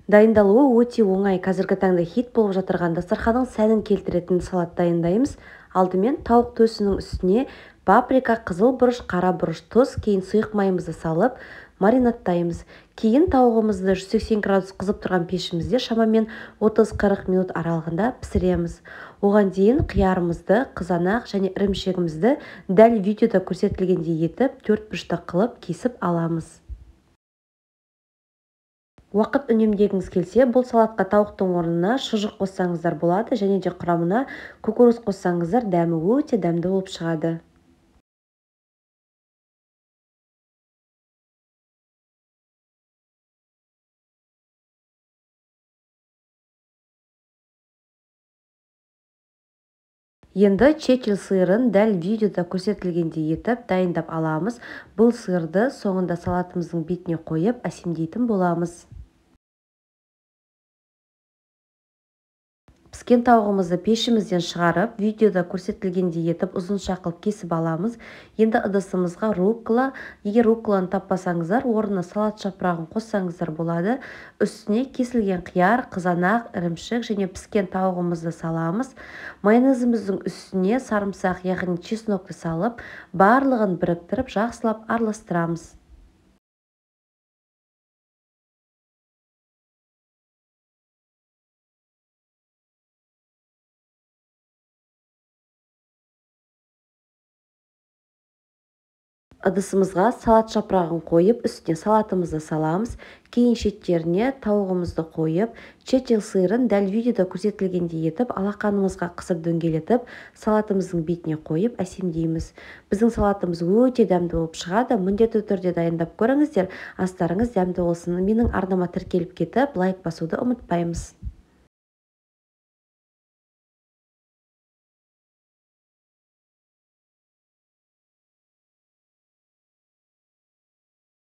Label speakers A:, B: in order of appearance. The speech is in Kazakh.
A: Дайындалуы өте оңай. Қазіргі таңда хит болып жатырған дастарханның сәнін келтіретін салат дайындаймыз. Алдымен тауық төсінің үстіне паприка, қызыл бұрыш, қара бұрыш, тұз, кейін сұйық майымызды салып маринадтаймыз. Кейін тауығымызды 180 градус қызып тұрған пешімізде шамамен 30-40 минут аралығында пісіреміз. Оған дейін қиярымызды, қызанақ және ірімшігімізді дәл видеода көрсетілгендей етіп 4 бұрышта қылып кесіп аламыз. Уақыт үнемдегіңіз келсе, бұл салатқа тауықтың орнына шұжық қоссаңыздар болады, және де құрамына көкөніс қоссаңыздар дәмі өте дәмді болып шығады. Енді чечил сырын дәл видеода көрсетілгендей етіп дайындап аламыз. Бұл сырды соңында салатымыздың бетіне қойып әсемдейтін боламыз. Піскен тауығымызды пешімізден шығарып, видеода көрсетілгендей етіп ұзынша қылып кесіп аламыз. Енді ыдысымызға руккола, егер рукколаны таппасаңыздар, орнына салат жапырағын қоссаңыздар болады. Үстіне кесілген қияр, қызанақ, ірімшік және піскен тауығымызды саламыз. Майонезіміздің үстіне сарымсақ, яғни чеснокты салып, барлығын біріктіріп, жақсылап араластырамыз. Ыдысымызға салат жапырағын қойып, үстіне салатымызды саламыз. Кейін шеттеріне тауығымызды қойып, чечил сырын дәл видеода көрсетілгендей етіп, алақанымызға қысып дөңгелетіп, салатымыздың бетіне қойып әсемдейміз. Біздің салатымыз өте дәмді болып шығады. Міндетті түрде дайындап көріңіздер. Астарыңыз дәмді болсын. Менің арнама тіркеліп кетіп, лайк басуды ұмытпаймыз.